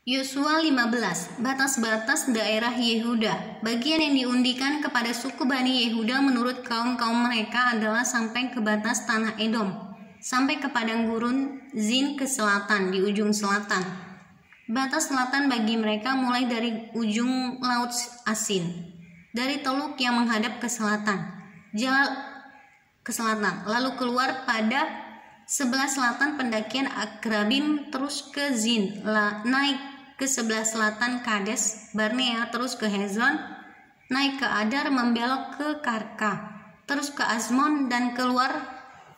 Yosua 15. Batas-batas daerah Yehuda. Bagian yang diundikan kepada suku Bani Yehuda menurut kaum-kaum mereka adalah sampai ke batas tanah Edom, sampai ke padang gurun Zin ke selatan, di ujung selatan. Batas selatan bagi mereka mulai dari ujung Laut Asin, dari teluk yang menghadap ke selatan, jalan ke selatan, lalu keluar pada sebelah selatan pendakian Akrabim, terus ke Zin, naik ke sebelah selatan Kades Barnea, terus ke Hezron, naik ke Adar, membelok ke Karka, terus ke Azmon, dan keluar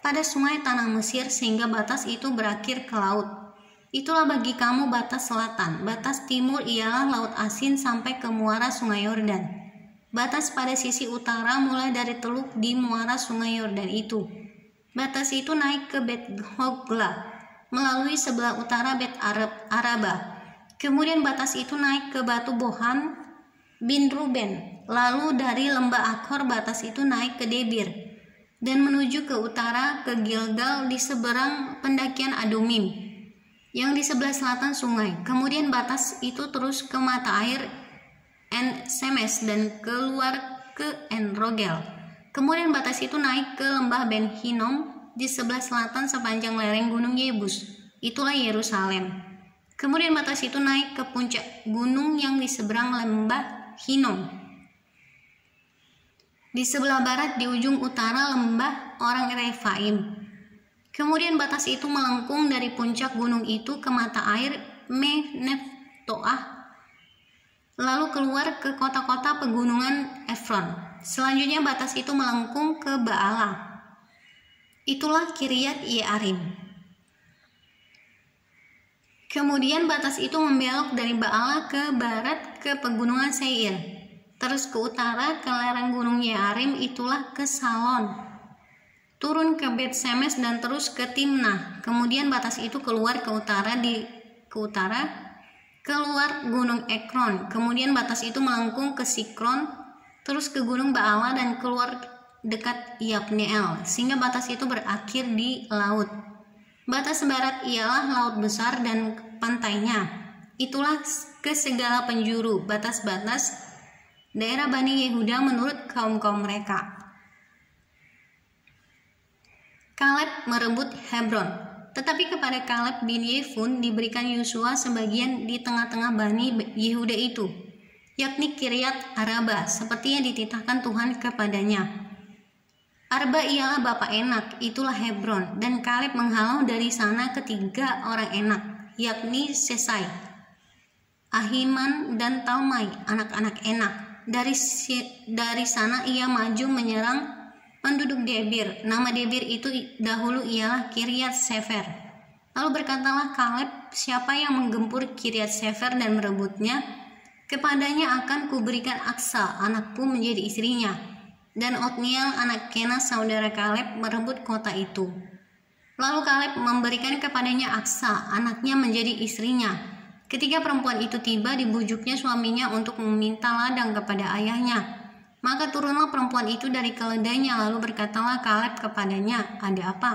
pada sungai tanah Mesir sehingga batas itu berakhir ke laut. Itulah bagi kamu batas selatan. Batas timur ialah Laut Asin sampai ke muara sungai Yordan. Batas pada sisi utara mulai dari teluk di muara sungai Yordan itu. Batas itu naik ke Bet Hogla melalui sebelah utara Bet Araba. Kemudian batas itu naik ke Batu Bohan bin Ruben. Lalu dari lembah Akor batas itu naik ke Debir dan menuju ke utara ke Gilgal di seberang pendakian Adumim yang di sebelah selatan sungai. Kemudian batas itu terus ke mata air En Semes dan keluar ke En Rogel. Kemudian batas itu naik ke lembah Ben Hinnom di sebelah selatan sepanjang lereng gunung Yebus. Itulah Yerusalem. Kemudian batas itu naik ke puncak gunung yang di seberang lembah Hinnom. Di sebelah barat di ujung utara lembah orang Refaim. Kemudian batas itu melengkung dari puncak gunung itu ke mata air Neftoah, lalu keluar ke kota-kota pegunungan Efron. Selanjutnya batas itu melengkung ke Baala. Itulah Kiryat Yearim. Kemudian batas itu membelok dari Baala ke barat ke pegunungan Seir, terus ke utara ke lereng gunung Yearim, itulah ke Salon, turun ke Bet Semes dan terus ke Timnah. Kemudian batas itu keluar ke utara keluar gunung Ekron. Kemudian batas itu melengkung ke Sikron, terus ke gunung Baala dan keluar dekat Yabneel, sehingga batas itu berakhir di laut. Batas barat ialah laut besar dan pantainya. Itulah ke segala penjuru batas-batas daerah Bani Yehuda menurut kaum-kaum mereka. Kaleb merebut Hebron. Tetapi kepada Kaleb bin Yefun diberikan Yosua sebagian di tengah-tengah Bani Yehuda itu, yakni Kiryat Araba, seperti yang dititahkan Tuhan kepadanya. Arba ialah bapak Enak, itulah Hebron, dan Kaleb menghalau dari sana ketiga orang Enak, yakni Sesai, Ahiman, dan Talmai, anak-anak Enak. Dari sana ia maju menyerang penduduk Debir. Nama Debir itu dahulu ialah Kiryat Sefer. Lalu berkatalah Kaleb, siapa yang menggempur Kiryat Sefer dan merebutnya, kepadanya akan kuberikan Aksa, anakku, menjadi istrinya. Dan Otniel anak Kenas saudara Kaleb merebut kota itu. Lalu Kaleb memberikan kepadanya Aksa, anaknya, menjadi istrinya. Ketika perempuan itu tiba, dibujuknya suaminya untuk meminta ladang kepada ayahnya. Maka turunlah perempuan itu dari keledainya, lalu berkatalah Kaleb kepadanya, ada apa?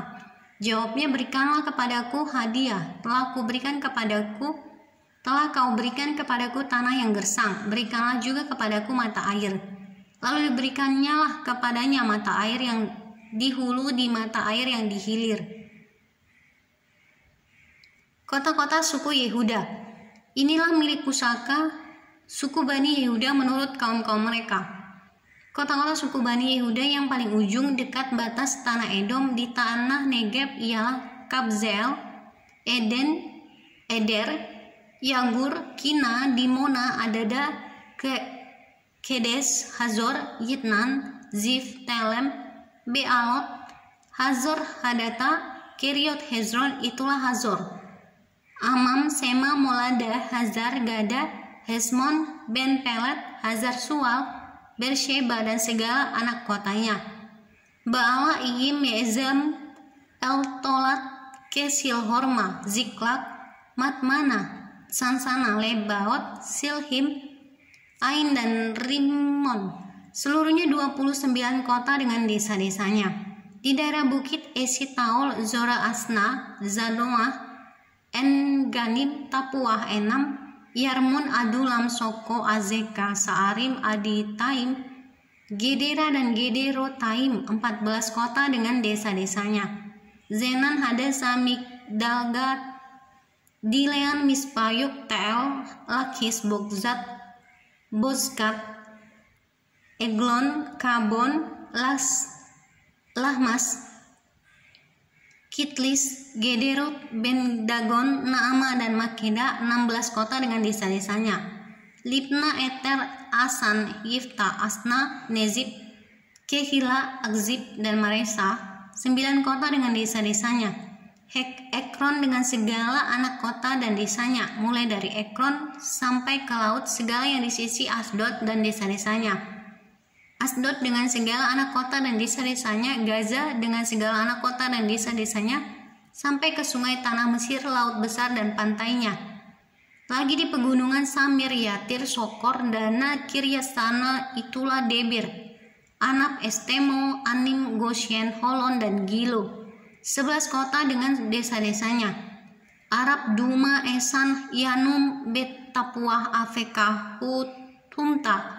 Jawabnya, berikanlah kepadaku hadiah, telah kau berikan kepadaku tanah yang gersang, berikanlah juga kepadaku mata air. Lalu diberikannya lah kepadanya mata air yang di hulu di mata air yang di hilir. Kota-kota suku Yehuda. Inilah milik pusaka suku Bani Yehuda menurut kaum-kaum mereka. Kota-kota suku Bani Yehuda yang paling ujung dekat batas tanah Edom di tanah Negeb ialah Kabzeel, Eder, Yagur, Kina, Dimona, Adada, Kedes, Hazor, Yitnan, Zif, Telem, Bealot, Hazor Hadata, Kiryot Hezron, itulah Hazor, Amam, Sema, Molada, Hazar, Gada, Hesmon, Ben Pelet, Hazar Sual, Bersheba, dan segala anak kotanya. Baala, Iyim, Yezem, El-Tolat, Kesilhorma, Ziklak, Matmana, Sansana, Lebaot, Silhim, Ain, dan Rimmon, seluruhnya 29 kota dengan desa-desanya. Di daerah bukit Esitaol, Zora Asna, Zanoah, En Ganim, Tapuah, Enam, Yarmun, Adulam, Soko, Azeka, Saarim, Adi, Taim, Gedera dan Gedero Taim, 14 kota dengan desa-desanya. Zenan, Hadasa, Migdalgat, Dilean, Mispayuk, Tel, Lakis, Bogzat, Bozkat, Eglon, Kabon, Lahmas, Kitlis, Gederot, Ben-Dagon, Naama, dan Makeda, 16 kota dengan desa-desanya. Libna, Eter, Asan, Yifta, Asna, Nezib, Kehila, Akzib, dan Maresa, 9 kota dengan desa-desanya. Ekron dengan segala anak kota dan desanya, mulai dari Ekron sampai ke laut, segala yang di sisi Asdod dan desa-desanya. Asdod dengan segala anak kota dan desa-desanya, Gaza dengan segala anak kota dan desa-desanya, sampai ke sungai tanah Mesir, laut besar dan pantainya. Lagi di pegunungan Samir, Yatir, Sokor, Dana, Kiryasana, itulah Debir, Anab, Estemo, Anim, Goshen, Holon, dan Gilo. 11 kota dengan desa-desanya. Arab, Duma, Esan, Yanum, Bet Tapuah, Afekah, Hutumta,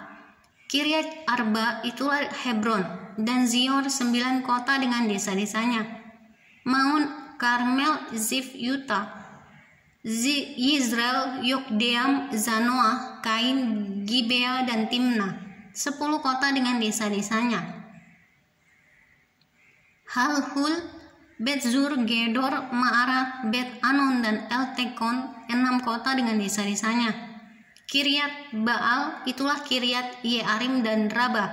Kiryat Arba, itulah Hebron, dan Zior, 9 kota dengan desa-desanya. Maun, Karmel, Zif, Yuta, Yizrael, Yokdeam, Zanoah, Kain, Gibea, dan Timna, 10 kota dengan desa-desanya. Halhul, Bet-Zur, Gedor, Ma'arat, Bet-Anon, dan El-Tekon, 6 kota dengan desa-desanya. Kiryat Baal, itulah Kiryat Yearim dan Raba,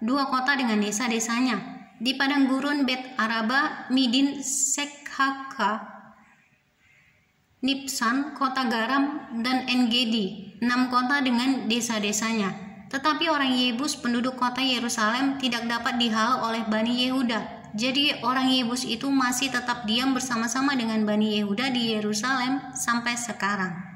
2 kota dengan desa-desanya. Di padang gurun Bet Araba, Midin, Sekhaka, Nipsan, kota garam, dan Engedi, 6 kota dengan desa-desanya. Tetapi orang Yebus, penduduk kota Yerusalem, tidak dapat dihalau oleh Bani Yehuda. Jadi orang Yebus itu masih tetap diam bersama-sama dengan Bani Yehuda di Yerusalem sampai sekarang.